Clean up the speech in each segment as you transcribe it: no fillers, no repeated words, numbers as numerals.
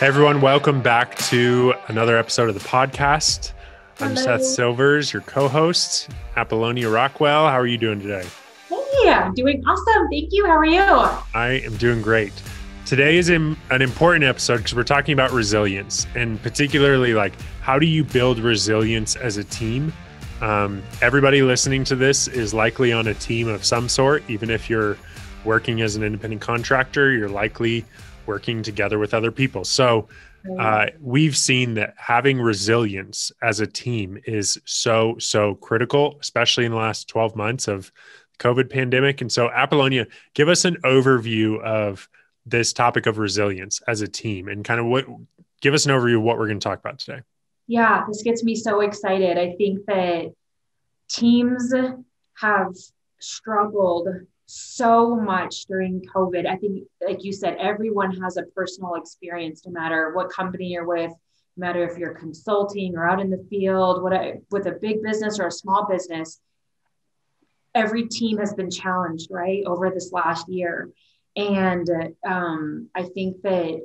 Hey everyone, welcome back to another episode of the podcast. I'm Hello. Seth Silvers, your co-host, Apolonia, Rockwell. How are you doing today? Hey, I'm doing awesome. Thank you. How are you? I am doing great. Today is an important episode because we're talking about resilience, and particularly like how do you build resilience as a team? Everybody listening to this is likely on a team of some sort. Even if you're working as an independent contractor, you're likely working together with other people. So we've seen that having resilience as a team is so critical, especially in the last 12 months of COVID pandemic. And so Apolonia, give us an overview of this topic of resilience as a team and kind of give us an overview of what we're going to talk about today. Yeah, this gets me so excited. I think that teams have struggled so much during COVID. I think, like you said, everyone has a personal experience, no matter what company you're with, no matter if you're consulting or out in the field, with a big business or a small business. Every team has been challenged, right, over this last year. And I think that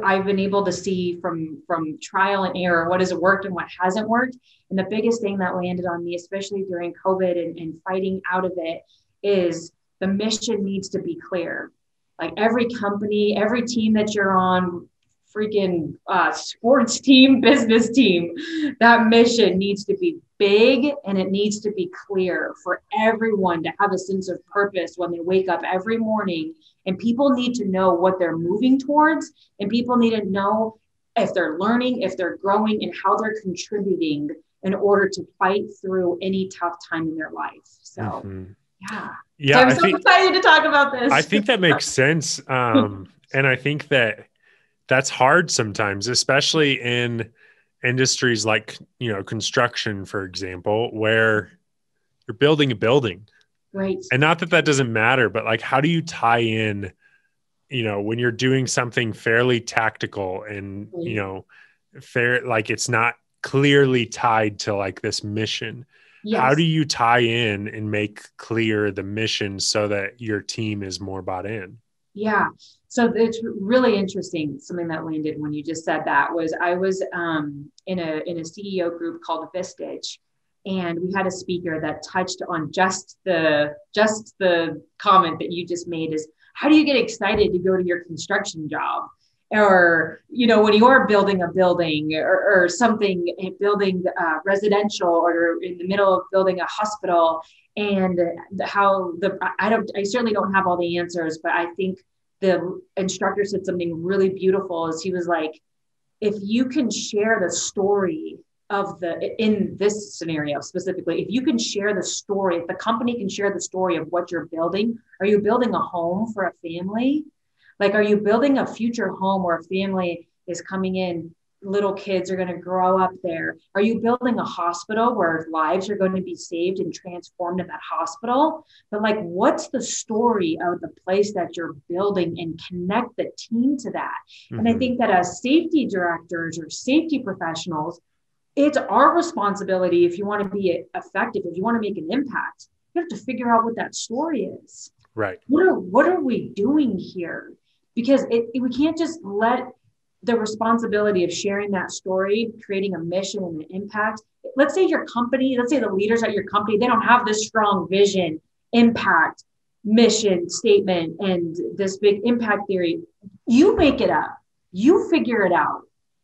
I've been able to see from trial and error what has worked and what hasn't worked. And the biggest thing that landed on me, especially during COVID and fighting out of it, is the mission needs to be clear. Like every company, every team that you're on, freaking sports team, business team, that mission needs to be big and it needs to be clear for everyone to have a sense of purpose when they wake up every morning. And people need to know what they're moving towards, and people need to know if they're learning, if they're growing, and how they're contributing in order to fight through any tough time in their life. So yeah, so I'm so excited to talk about this. I think that makes sense. And I think that that's hard sometimes, especially in industries like, construction, for example, where you're building a building. Right. And not that that doesn't matter, but like, how do you tie in, when you're doing something fairly tactical and, fair, like it's not clearly tied to like this mission. Yes. How do you tie in and make clear the mission so that your team is more bought in? Yeah. So it's really interesting. Something that landed when you just said that was I was in a CEO group called Vistage, and we had a speaker that touched on just the comment that you just made is, how do you get excited to go to your construction job? Or, when you're building a building or something, building residential, or in the middle of building a hospital, and I certainly don't have all the answers, but I think the instructor said something really beautiful. Is he was like, if you can share the story in this scenario specifically, if you can share the story, if the company can share the story of what you're building, are you building a home for a family? Like, are you building a future home where a family is coming in, little kids are going to grow up there? Are you building a hospital where lives are going to be saved and transformed in that hospital? But like, what's the story of the place that you're building, and connect the team to that? Mm-hmm. And I think that as safety directors or safety professionals, it's our responsibility, if you want to be effective, if you want to make an impact, you have to figure out what that story is. Right. What are we doing here? Because we can't just let the responsibility of sharing that story, creating a mission and an impact. Let's say the leaders at your company, they don't have this strong vision, impact, mission statement, and this big impact theory. You make it up. You figure it out.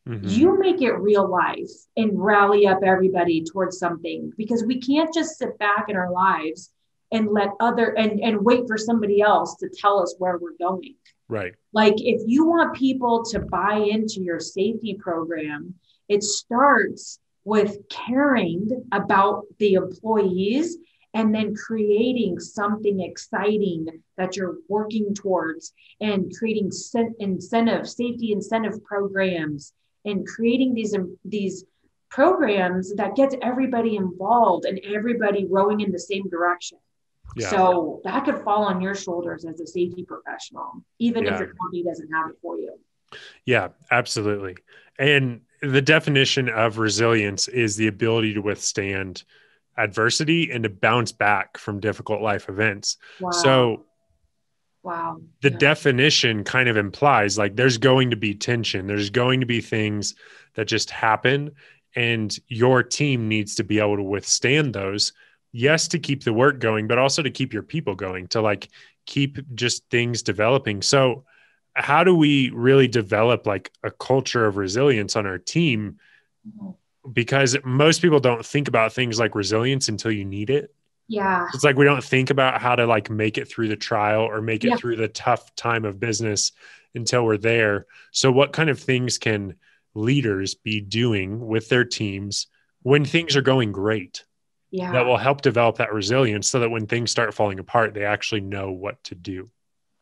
Mm-hmm. You make it real life and rally up everybody towards something, because we can't just sit back in our lives and let and wait for somebody else to tell us where we're going. Right. Like, if you want people to buy into your safety program, it starts with caring about the employees and then creating something exciting that you're working towards, and creating safety incentive programs, and creating these programs that gets everybody involved and everybody rowing in the same direction. Yeah. So that could fall on your shoulders as a safety professional, even if your company doesn't have it for you. Yeah, absolutely. And the definition of resilience is the ability to withstand adversity and to bounce back from difficult life events. Wow. So Wow. The Yeah. definition kind of implies like there's going to be tension. There's going to be things that just happen, and your team needs to be able to withstand those. Yes, to keep the work going, but also to keep your people going, to like keep just things developing. So, how do we really develop like a culture of resilience on our team? Mhm. Because most people don't think about things like resilience until you need it. Yeah. It's like we don't think about how to like make it through the trial or make it Yeah. through the tough time of business until we're there. So what kind of things can leaders be doing with their teams when things are going great that Yeah. will help develop that resilience so that when things start falling apart, they actually know what to do?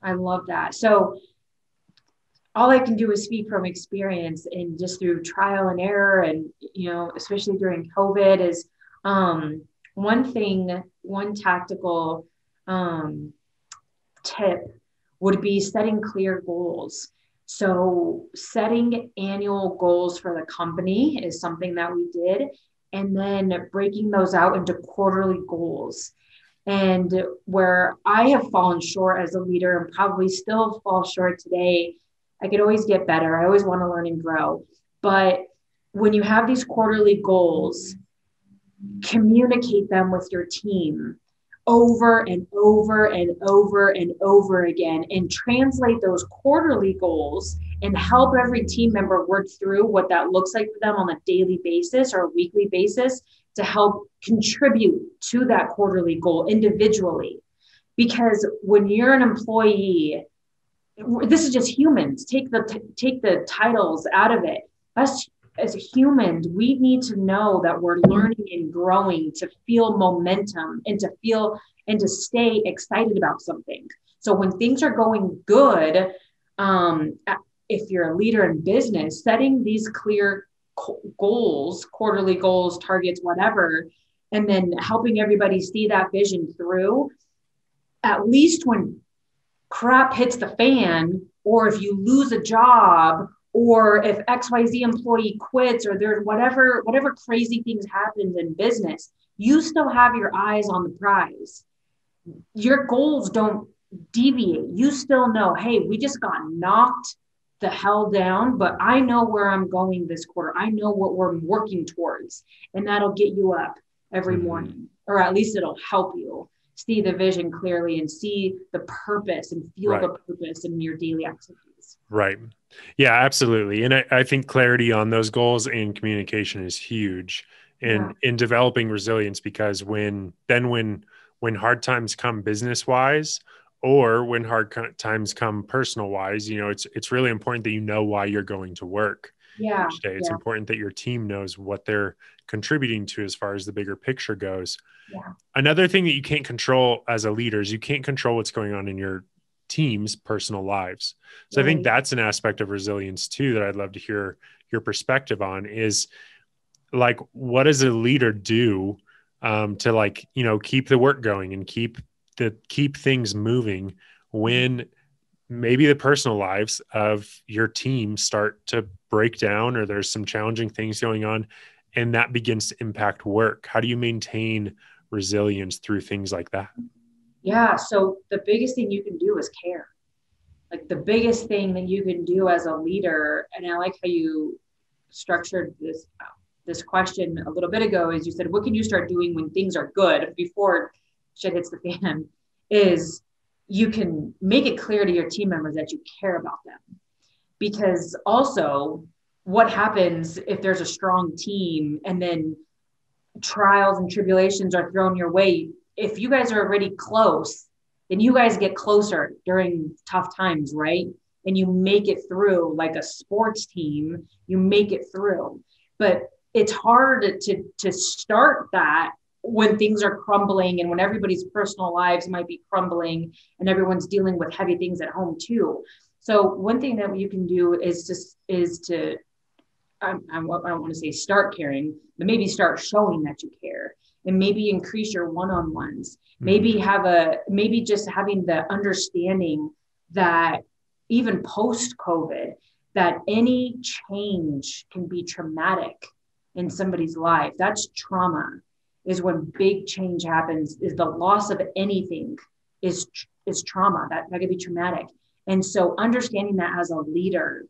I love that. So all I can do is speak from experience and just through trial and error. And, especially during COVID is um, one tactical um, tip would be setting clear goals. So setting annual goals for the company is something that we did. And then breaking those out into quarterly goals. And where I have fallen short as a leader and probably still fall short today, I could always get better. I always want to learn and grow. But when you have these quarterly goals, communicate them with your team over and over and over and over again, and translate those quarterly goals and help every team member work through what that looks like for them on a daily basis or a weekly basis to help contribute to that quarterly goal individually. Because when you're an employee, this is just humans. Take the titles out of it. Us as humans, we need to know that we're learning and growing to feel momentum and to stay excited about something. So when things are going good, um, if you're a leader in business, setting these clear goals, quarterly goals, targets, whatever, and then helping everybody see that vision through, at least when crap hits the fan, or if you lose a job, or if XYZ employee quits, or there's whatever crazy things happens in business, you still have your eyes on the prize. Your goals don't deviate. You still know, hey, we just got knocked the hell down, but I know where I'm going this quarter. I know what we're working towards, and that'll get you up every morning, or at least it'll help you see the vision clearly and see the purpose and feel Right. the purpose in your daily activities. Right. Yeah, absolutely. And I think clarity on those goals and communication is huge Yeah. in developing resilience, because when hard times come business wise, or when times come personal wise, it's really important that you know why you're going to work Yeah. each day. It's Yeah. important that your team knows what they're contributing to as far as the bigger picture goes. Yeah. Another thing that you can't control as a leader is you can't control what's going on in your team's personal lives. So I think Right. that's an aspect of resilience too that I'd love to hear your perspective on, is like, what does a leader do to like, keep the work going and keep things moving when maybe the personal lives of your team start to break down, or there's some challenging things going on and that begins to impact work? How do you maintain resilience through things like that? Yeah. So the biggest thing you can do is care. Like the biggest thing that you can do as a leader, and I like how you structured this question a little bit ago, is you said, what can you start doing when things are good before shit hits the fan? Is you can make it clear to your team members that you care about them. Because also, what happens if there's a strong team and then trials and tribulations are thrown your way? If you guys are already close, then you guys get closer during tough times, right? And you make it through like a sports team, you make it through. But it's hard to start that when things are crumbling and when everybody's personal lives might be crumbling and everyone's dealing with heavy things at home too. So one thing that you can do is to I don't want to say start caring, but maybe start showing that you care, and maybe increase your one-on-ones. Maybe just having the understanding that even post-COVID, that any change can be traumatic in somebody's life. That's trauma, is when big change happens, is the loss of anything is trauma. That could be traumatic. And so understanding that as a leader,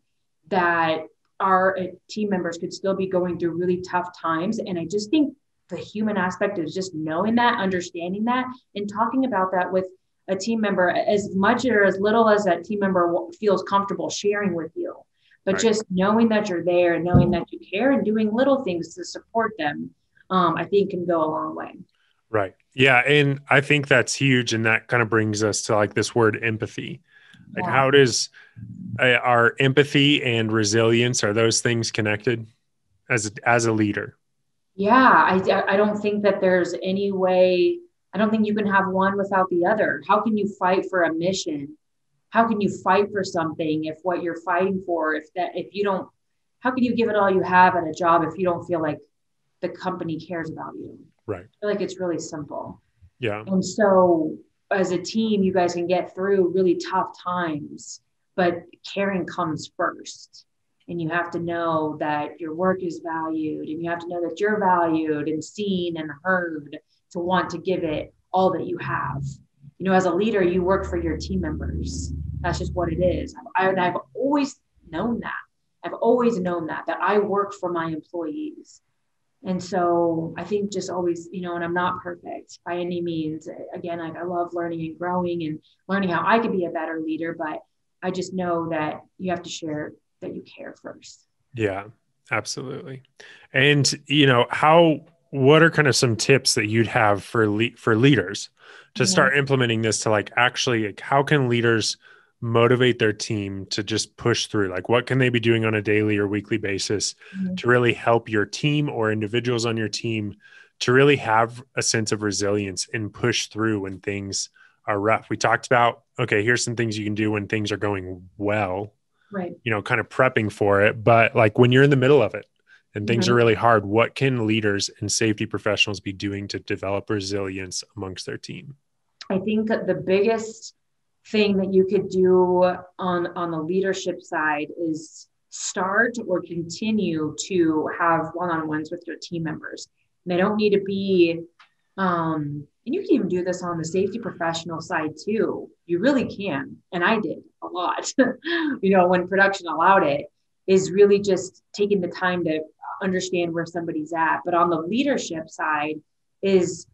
that our team members could still be going through really tough times. And I just think the human aspect is just knowing that, understanding that, and talking about that with a team member as much or as little as that team member feels comfortable sharing with you. But Right. just knowing that you're there and knowing that you care and doing little things to support them, I think can go a long way. Right. Yeah. And I think that's huge. And that kind of brings us to like this word empathy. Like, Yeah. how does our empathy and resilience, are those things connected as a leader? Yeah, I don't think that there's any way, I don't think you can have one without the other. How can you fight for a mission? How can you fight for something if what you're fighting for, if you don't, how can you give it all you have at a job if you don't feel like the company cares about you? Right. I feel like it's really simple. Yeah. And so as a team, you guys can get through really tough times, but caring comes first. And you have to know that your work is valued, and you have to know that you're valued and seen and heard to want to give it all that you have. You know, as a leader, you work for your team members. That's just what it is. I've always known that. I've always known that I work for my employees. And so I think just always, you know, and I'm not perfect by any means. Again, I love learning and growing and learning how I could be a better leader, but I just know that you have to share that you care first. Yeah, absolutely. And, what are kind of some tips that you'd have for leaders to Yeah. start implementing this, to like, actually, like, how can leaders motivate their team to just push through? Like, what can they be doing on a daily or weekly basis Mm-hmm. to really help your team or individuals on your team to really have a sense of resilience and push through when things are rough? We talked about, okay, here's some things you can do when things are going well, Right. kind of prepping for it. But like when you're in the middle of it and things are Mm-hmm. really hard, what can leaders and safety professionals be doing to develop resilience amongst their team? I think that the biggest thing that you could do on the leadership side is start or continue to have one-on-ones with your team members. And they don't need to be, and you can even do this on the safety professional side too. You really can. And I did a lot, when production allowed it, is really just taking the time to understand where somebody's at. But on the leadership side is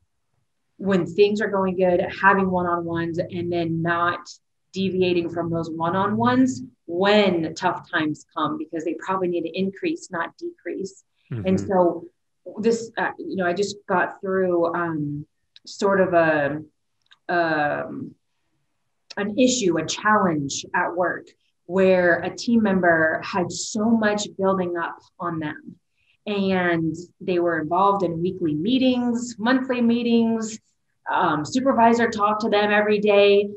when things are going good, having one-on-ones and then not deviating from those one-on-ones when tough times come, because they probably need to increase, not decrease. Mm-hmm. And so this, I just got through sort of an issue, a challenge at work where a team member had so much building up on them. And they were involved in weekly meetings, monthly meetings, supervisor talked to them every day.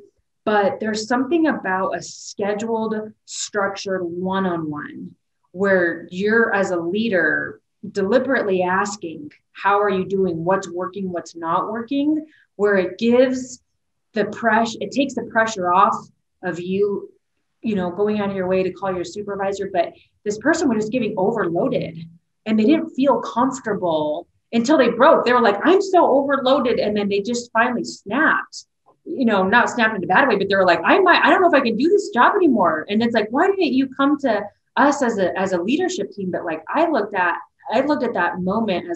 But there's something about a scheduled, structured one-on-one where you're, as a leader, deliberately asking, how are you doing? What's working? What's not working? Where it gives the pressure, it takes the pressure off of you, going out of your way to call your supervisor. But this person was just getting overloaded and they didn't feel comfortable until they broke. They were like, I'm so overloaded. And then they just finally snapped. Not snapped in a bad way, but they were like, I don't know if I can do this job anymore. And it's like, why didn't you come to us as a leadership team? But like, I looked at that moment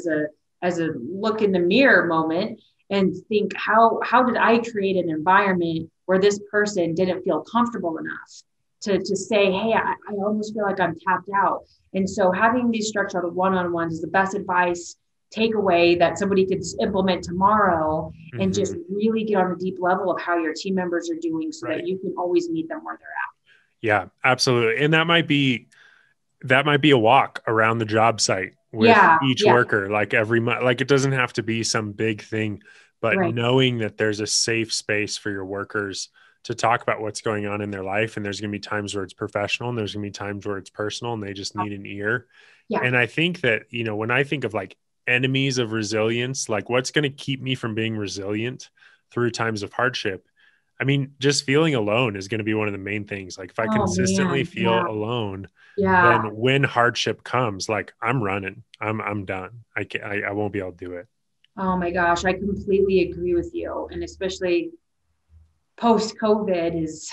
as a look in the mirror moment and think, how did I create an environment where this person didn't feel comfortable enough to say, hey, I almost feel like I'm tapped out. And so having these structured one-on-ones is the best advice takeaway that somebody could implement tomorrow. Mm-hmm. And just really get on a deep level of how your team members are doing so that you can always meet them where they're at. Yeah, absolutely. And that might be a walk around the job site with each worker, like every month. Like, it doesn't have to be some big thing, but knowing that there's a safe space for your workers to talk about what's going on in their life. And there's going to be times where it's professional and there's going to be times where it's personal and they just need an ear. Yeah. And I think that, when I think of like enemies of resilience, like what's going to keep me from being resilient through times of hardship, I mean, just feeling alone is going to be one of the main things. Like if I consistently feel alone, then when hardship comes, like I'm running, I'm done. I won't be able to do it. Oh my gosh, I completely agree with you. And especially post-COVID is,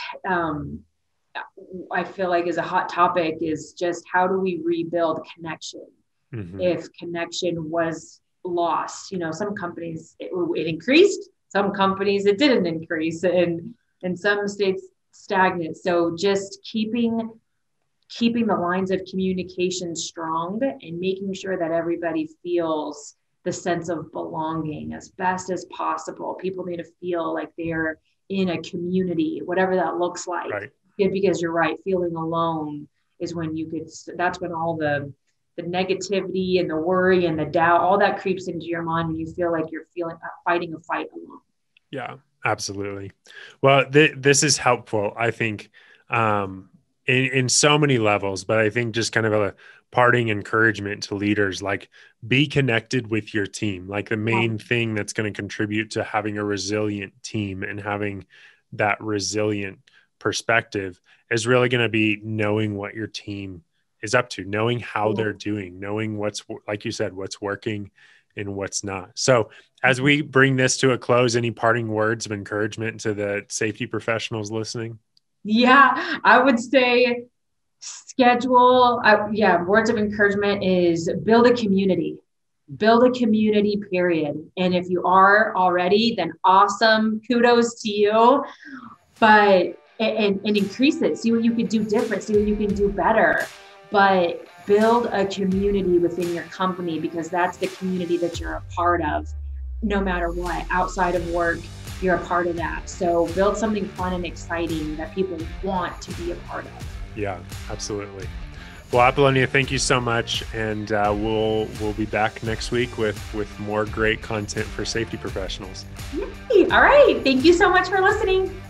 I feel like is a hot topic, is just how do we rebuild connection? Mm-hmm. If connection was lost, some companies it increased, some companies it didn't increase, and some states stagnant. So just keeping the lines of communication strong and making sure that everybody feels the sense of belonging as best as possible. People need to feel like they're in a community, whatever that looks like. Right. Because you're right, feeling alone is when that's when all the negativity and the worry and the doubt, all that creeps into your mind when you feel like you're fighting a fight alone. Yeah, absolutely. Well, this is helpful, I think, in so many levels, but I think just kind of a parting encouragement to leaders, like be connected with your team. Like the main thing that's going to contribute to having a resilient team and having that resilient perspective is really going to be knowing what your team is up to, knowing how they're doing, knowing what's, like you said, what's working and what's not. So as we bring this to a close, any parting words of encouragement to the safety professionals listening? Yeah, I would say schedule. Words of encouragement is build a community, period. And if you are already, then awesome, kudos to you. But and increase it, see what you can do different, see what you can do better. But build a community within your company, because that's the community that you're a part of. No matter what, outside of work, you're a part of that. So build something fun and exciting that people want to be a part of. Yeah, absolutely. Well, Apolonia, thank you so much. And we'll be back next week with more great content for safety professionals. Yay. All right. Thank you so much for listening.